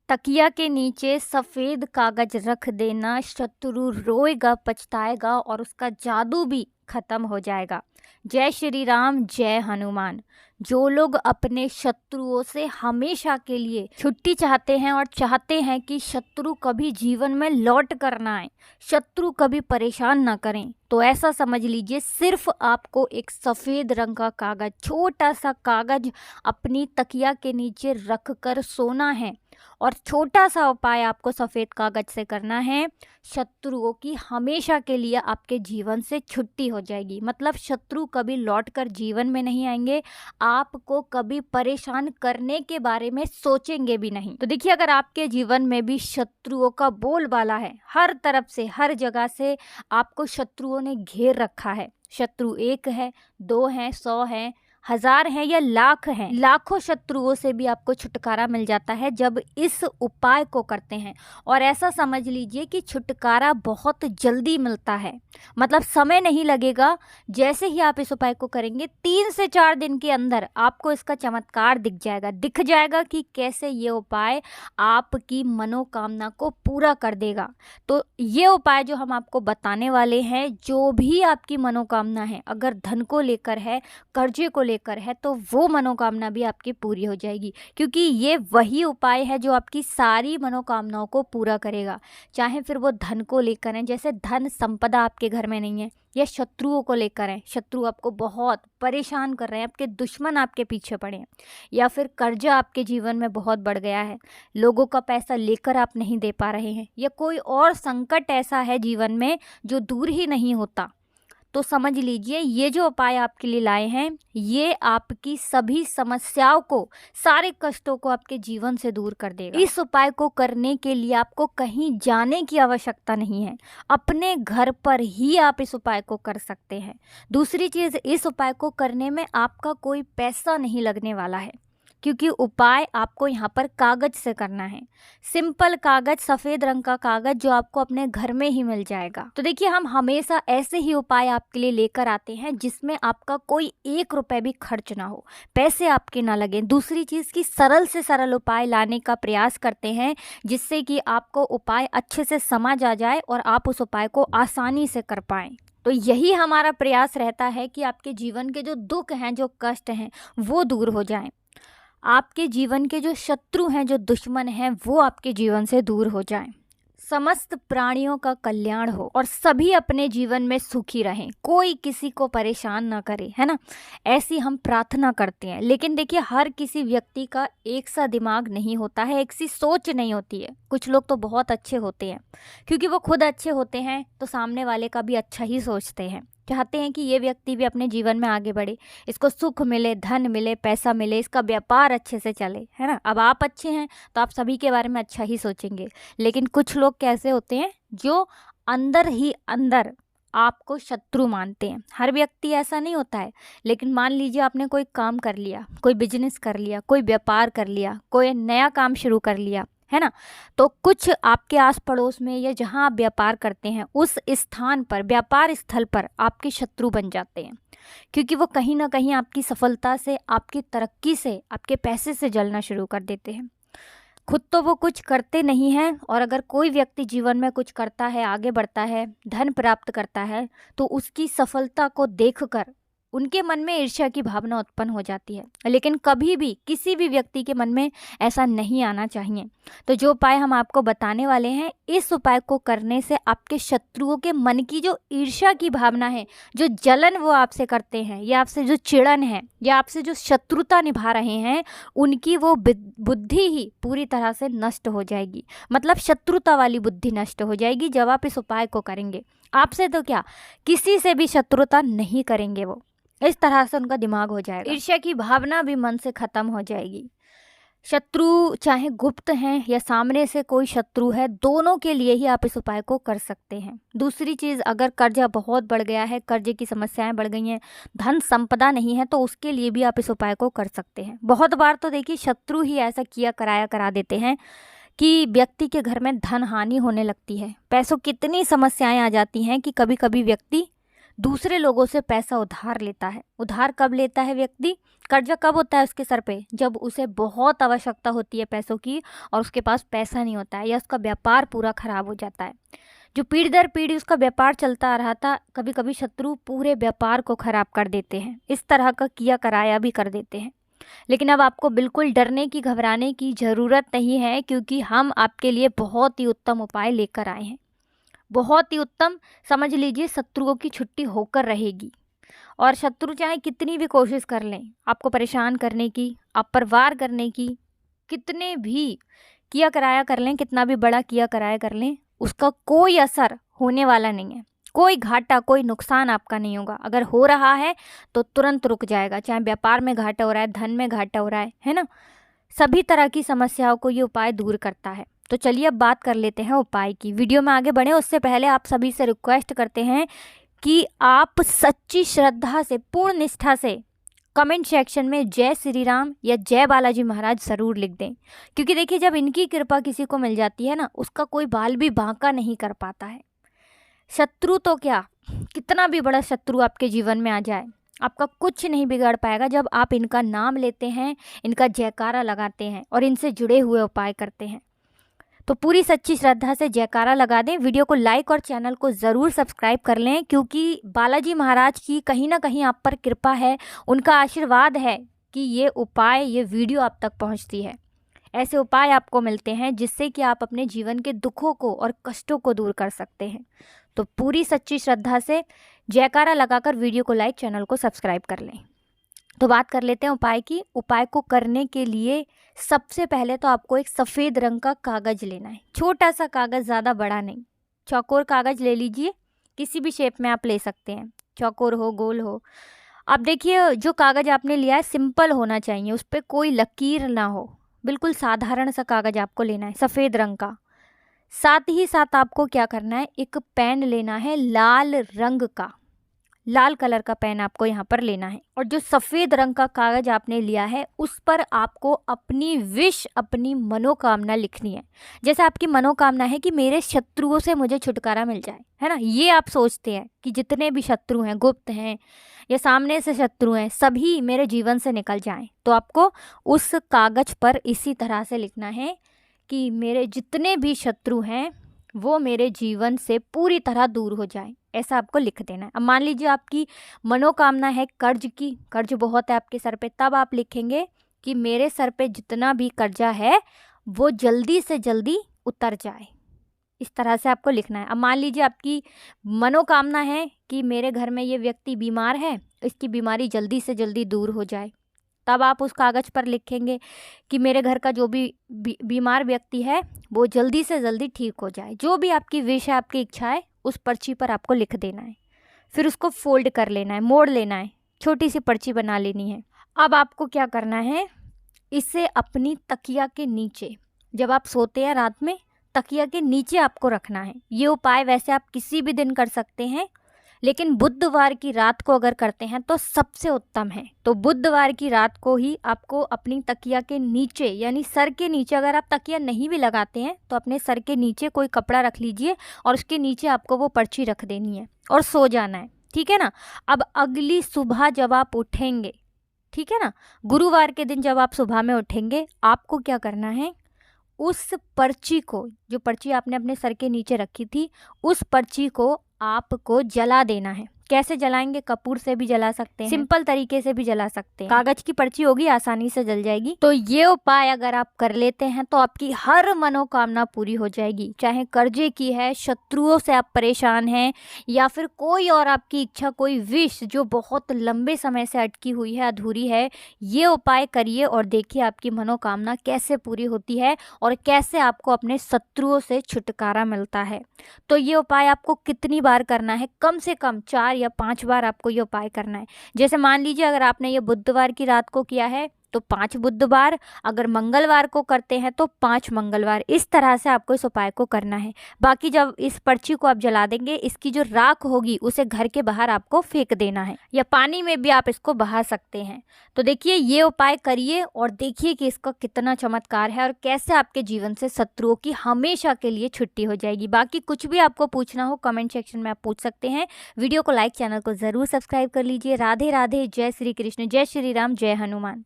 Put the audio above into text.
तकिया के नीचे सफेद कागज रख देना, शत्रु रोएगा पछताएगा और उसका जादू भी खत्म हो जाएगा। जय श्री राम, जय हनुमान। जो लोग अपने शत्रुओं से हमेशा के लिए छुट्टी चाहते हैं और चाहते हैं कि शत्रु कभी जीवन में लौट कर ना आए, शत्रु कभी परेशान ना करें, तो ऐसा समझ लीजिए सिर्फ आपको एक सफ़ेद रंग का कागज, छोटा सा कागज अपनी तकिया के नीचे रख कर सोना है। और छोटा सा उपाय आपको सफ़ेद कागज से करना है, शत्रुओं की हमेशा के लिए आपके जीवन से छुट्टी हो जाएगी। मतलब शत्रु कभी लौटकर जीवन में नहीं आएंगे, आपको कभी परेशान करने के बारे में सोचेंगे भी नहीं। तो देखिए, अगर आपके जीवन में भी शत्रुओं का बोलबाला है, हर तरफ से हर जगह से आपको शत्रुओं ने घेर रखा है, शत्रु 1 है, 2 है, 100 है, 1000 हैं या लाख हैं, लाखों शत्रुओं से भी आपको छुटकारा मिल जाता है जब इस उपाय को करते हैं। और ऐसा समझ लीजिए कि छुटकारा बहुत जल्दी मिलता है, मतलब समय नहीं लगेगा। जैसे ही आप इस उपाय को करेंगे 3 से 4 दिन के अंदर आपको इसका चमत्कार दिख जाएगा कि कैसे ये उपाय आपकी मनोकामना को पूरा कर देगा। तो ये उपाय जो हम आपको बताने वाले हैं, जो भी आपकी मनोकामना है, अगर धन को लेकर है, कर्जे को लेकर है, तो वो मनोकामना भी आपकी पूरी हो जाएगी, क्योंकि ये वही उपाय है जो आपकी सारी मनोकामनाओं को पूरा करेगा। चाहे फिर वो धन को लेकर है, जैसे धन संपदा आपके घर में नहीं है, या शत्रुओं को लेकर है, शत्रु आपको बहुत परेशान कर रहे हैं, आपके दुश्मन आपके पीछे पड़े हैं, या फिर कर्जा आपके जीवन में बहुत बढ़ गया है, लोगों का पैसा लेकर आप नहीं दे पा रहे हैं, या कोई और संकट ऐसा है जीवन में जो दूर ही नहीं होता, तो समझ लीजिए ये जो उपाय आपके लिए लाए हैं, ये आपकी सभी समस्याओं को, सारे कष्टों को आपके जीवन से दूर कर देगा। इस उपाय को करने के लिए आपको कहीं जाने की आवश्यकता नहीं है, अपने घर पर ही आप इस उपाय को कर सकते हैं। दूसरी चीज़, इस उपाय को करने में आपका कोई पैसा नहीं लगने वाला है, क्योंकि उपाय आपको यहाँ पर कागज से करना है। सिंपल कागज, सफ़ेद रंग का कागज, जो आपको अपने घर में ही मिल जाएगा। तो देखिए, हम हमेशा ऐसे ही उपाय आपके लिए लेकर आते हैं जिसमें आपका कोई 1 रुपए भी खर्च ना हो, पैसे आपके ना लगे। दूसरी चीज़ की सरल से सरल उपाय लाने का प्रयास करते हैं, जिससे कि आपको उपाय अच्छे से समझ आ जाए और आप उस उपाय को आसानी से कर पाएँ। तो यही हमारा प्रयास रहता है कि आपके जीवन के जो दुख हैं, जो कष्ट हैं, वो दूर हो जाएं। आपके जीवन के जो शत्रु हैं, जो दुश्मन हैं, वो आपके जीवन से दूर हो जाएं। समस्त प्राणियों का कल्याण हो और सभी अपने जीवन में सुखी रहें, कोई किसी को परेशान ना करे, है ना, ऐसी हम प्रार्थना करते हैं। लेकिन देखिए, हर किसी व्यक्ति का एक सा दिमाग नहीं होता है, एक सी सोच नहीं होती है। कुछ लोग तो बहुत अच्छे होते हैं, क्योंकि वो खुद अच्छे होते हैं तो सामने वाले का भी अच्छा ही सोचते हैं, चाहते हैं कि ये व्यक्ति भी अपने जीवन में आगे बढ़े, इसको सुख मिले, धन मिले, पैसा मिले, इसका व्यापार अच्छे से चले, है ना। अब आप अच्छे हैं तो आप सभी के बारे में अच्छा ही सोचेंगे। लेकिन कुछ लोग कैसे होते हैं, जो अंदर ही अंदर आपको शत्रु मानते हैं। हर व्यक्ति ऐसा नहीं होता है, लेकिन मान लीजिए आपने कोई काम कर लिया, कोई बिजनेस कर लिया, कोई व्यापार कर लिया, कोई नया काम शुरू कर लिया, है ना, तो कुछ आपके आस पड़ोस में या जहां आप व्यापार करते हैं, उस स्थान पर, व्यापार स्थल पर आपके शत्रु बन जाते हैं, क्योंकि वो कहीं ना कहीं आपकी सफलता से, आपकी तरक्की से, आपके पैसे से जलना शुरू कर देते हैं। खुद तो वो कुछ करते नहीं हैं, और अगर कोई व्यक्ति जीवन में कुछ करता है, आगे बढ़ता है, धन प्राप्त करता है, तो उसकी सफलता को देखकर उनके मन में ईर्ष्या की भावना उत्पन्न हो जाती है। लेकिन कभी भी किसी भी व्यक्ति के मन में ऐसा नहीं आना चाहिए। तो जो उपाय हम आपको बताने वाले हैं, इस उपाय को करने से आपके शत्रुओं के मन की जो ईर्ष्या की भावना है, जो जलन वो आपसे करते हैं, या आपसे जो चिड़न है, या आपसे जो शत्रुता निभा रहे हैं, उनकी वो बुद्धि ही पूरी तरह से नष्ट हो जाएगी। मतलब शत्रुता वाली बुद्धि नष्ट हो जाएगी जब आप इस उपाय को करेंगे। आपसे तो क्या, किसी से भी शत्रुता नहीं करेंगे वो, इस तरह से उनका दिमाग हो जाएगा। ईर्ष्या की भावना भी मन से खत्म हो जाएगी। शत्रु चाहे गुप्त हैं या सामने से कोई शत्रु है, दोनों के लिए ही आप इस उपाय को कर सकते हैं। दूसरी चीज़, अगर कर्जा बहुत बढ़ गया है, कर्जे की समस्याएं बढ़ गई हैं, धन संपदा नहीं है, तो उसके लिए भी आप इस उपाय को कर सकते हैं। बहुत बार तो देखिए, शत्रु ही ऐसा करा देते हैं कि व्यक्ति के घर में धन हानि होने लगती है, पैसों कितनी समस्याएं आ जाती हैं कि कभी कभी व्यक्ति दूसरे लोगों से पैसा उधार लेता है। उधार कब लेता है व्यक्ति? कर्जा कब होता है उसके सर पे? जब उसे बहुत आवश्यकता होती है पैसों की और उसके पास पैसा नहीं होता है, या उसका व्यापार पूरा खराब हो जाता है। जो पीढ़ी दर पीढ़ी उसका व्यापार चलता आ रहा था, कभी कभी शत्रु पूरे व्यापार को खराब कर देते हैं। इस तरह का किया कराया भी कर देते हैं। लेकिन अब आपको बिल्कुल डरने की, घबराने की ज़रूरत नहीं है, क्योंकि हम आपके लिए बहुत ही उत्तम उपाय लेकर आए हैं। बहुत ही उत्तम, समझ लीजिए शत्रुओं की छुट्टी होकर रहेगी। और शत्रु चाहे कितनी भी कोशिश कर लें आपको परेशान करने की, आप पर वार करने की, कितने भी किया कराया कर लें, कितना भी बड़ा किया कराया कर लें, उसका कोई असर होने वाला नहीं है। कोई घाटा, कोई नुकसान आपका नहीं होगा। अगर हो रहा है तो तुरंत रुक जाएगा, चाहे व्यापार में घाटा हो रहा है, धन में घाटा हो रहा है ना। सभी तरह की समस्याओं को ये उपाय दूर करता है। तो चलिए अब बात कर लेते हैं उपाय की। वीडियो में आगे बढ़े उससे पहले आप सभी से रिक्वेस्ट करते हैं कि आप सच्ची श्रद्धा से, पूर्ण निष्ठा से कमेंट सेक्शन में जय श्री राम या जय बालाजी महाराज ज़रूर लिख दें। क्योंकि देखिए, जब इनकी कृपा किसी को मिल जाती है ना, उसका कोई बाल भी बांका नहीं कर पाता है। शत्रु तो क्या, कितना भी बड़ा शत्रु आपके जीवन में आ जाए, आपका कुछ नहीं बिगाड़ पाएगा जब आप इनका नाम लेते हैं, इनका जयकारा लगाते हैं और इनसे जुड़े हुए उपाय करते हैं। तो पूरी सच्ची श्रद्धा से जयकारा लगा दें, वीडियो को लाइक और चैनल को ज़रूर सब्सक्राइब कर लें, क्योंकि बालाजी महाराज की कहीं ना कहीं आप पर कृपा है, उनका आशीर्वाद है कि ये उपाय, ये वीडियो आप तक पहुंचती है। ऐसे उपाय आपको मिलते हैं जिससे कि आप अपने जीवन के दुखों को और कष्टों को दूर कर सकते हैं। तो पूरी सच्ची श्रद्धा से जयकारा लगाकर वीडियो को लाइक, चैनल को सब्सक्राइब कर लें। तो बात कर लेते हैं उपाय की। उपाय को करने के लिए सबसे पहले तो आपको एक सफ़ेद रंग का कागज़ लेना है। छोटा सा कागज़, ज़्यादा बड़ा नहीं, चौकोर कागज़ ले लीजिए। किसी भी शेप में आप ले सकते हैं, चौकोर हो, गोल हो। अब देखिए, जो कागज़ आपने लिया है सिंपल होना चाहिए, उस पर कोई लकीर ना हो, बिल्कुल साधारण सा कागज़ आपको लेना है, सफ़ेद रंग का। साथ ही साथ आपको क्या करना है, एक पेन लेना है लाल रंग का, लाल कलर का पेन आपको यहाँ पर लेना है। और जो सफ़ेद रंग का कागज़ आपने लिया है उस पर आपको अपनी विश, अपनी मनोकामना लिखनी है। जैसे आपकी मनोकामना है कि मेरे शत्रुओं से मुझे छुटकारा मिल जाए, है ना। ये आप सोचते हैं कि जितने भी शत्रु हैं, गुप्त हैं या सामने से शत्रु हैं, सभी मेरे जीवन से निकल जाएं। तो आपको उस कागज़ पर इसी तरह से लिखना है कि मेरे जितने भी शत्रु हैं वो मेरे जीवन से पूरी तरह दूर हो जाए, ऐसा आपको लिख देना है। अब मान लीजिए आपकी मनोकामना है कर्ज की, कर्ज बहुत है आपके सर पे, तब आप लिखेंगे कि मेरे सर पे जितना भी कर्जा है वो जल्दी से जल्दी उतर जाए। इस तरह से आपको लिखना है। अब मान लीजिए आपकी मनोकामना है कि मेरे घर में ये व्यक्ति बीमार है, इसकी बीमारी जल्दी से जल्दी दूर हो जाए, तब आप उस कागज़ पर लिखेंगे कि मेरे घर का जो भी बीमार व्यक्ति है वो जल्दी से जल्दी ठीक हो जाए। जो भी आपकी विश है, आपकी इच्छा है, उस पर्ची पर आपको लिख देना है। फिर उसको फोल्ड कर लेना है, मोड़ लेना है, छोटी सी पर्ची बना लेनी है। अब आपको क्या करना है, इसे अपनी तकिया के नीचे, जब आप सोते हैं रात में, तकिया के नीचे आपको रखना है। ये उपाय वैसे आप किसी भी दिन कर सकते हैं, लेकिन बुधवार की रात को अगर करते हैं तो सबसे उत्तम है। तो बुधवार की रात को ही आपको अपनी तकिया के नीचे, यानी सर के नीचे, अगर आप तकिया नहीं भी लगाते हैं तो अपने सर के नीचे कोई कपड़ा रख लीजिए और उसके नीचे आपको वो पर्ची रख देनी है और सो जाना है, ठीक है ना। अब अगली सुबह जब आप उठेंगे, ठीक है ना, गुरुवार के दिन जब आप सुबह में उठेंगे, आपको क्या करना है, उस पर्ची को, जो पर्ची आपने अपने सर के नीचे रखी थी, उस पर्ची को आपको जला देना है। कैसे जलाएंगे, कपूर से भी जला सकते हैं, सिंपल तरीके से भी जला सकते हैं, कागज की पर्ची होगी, आसानी से जल जाएगी। तो ये उपाय अगर आप कर लेते हैं तो आपकी हर मनोकामना पूरी हो जाएगी, चाहे कर्जे की है, शत्रुओं से आप परेशान हैं, या फिर कोई और आपकी इच्छा, कोई विश जो बहुत लंबे समय से अटकी हुई है, अधूरी है। ये उपाय करिए और देखिए आपकी मनोकामना कैसे पूरी होती है और कैसे आपको अपने शत्रुओं से छुटकारा मिलता है। तो ये उपाय आपको कितनी बार करना है, कम से कम 4 या 5 बार आपको ये उपाय करना है। जैसे मान लीजिए अगर आपने ये बुधवार की रात को किया है तो 5 बुधवार, अगर मंगलवार को करते हैं तो 5 मंगलवार। इस तरह से आपको इस उपाय को करना है। बाकी जब इस पर्ची को आप जला देंगे, इसकी जो राख होगी उसे घर के बाहर आपको फेंक देना है, या पानी में भी आप इसको बहा सकते हैं। तो देखिए, ये उपाय करिए और देखिए कि इसका कितना चमत्कार है और कैसे आपके जीवन से शत्रुओं की हमेशा के लिए छुट्टी हो जाएगी। बाकी कुछ भी आपको पूछना हो कमेंट सेक्शन में आप पूछ सकते हैं। वीडियो को लाइक, चैनल को ज़रूर सब्सक्राइब कर लीजिए। राधे राधे, जय श्री कृष्ण, जय श्री राम, जय हनुमान।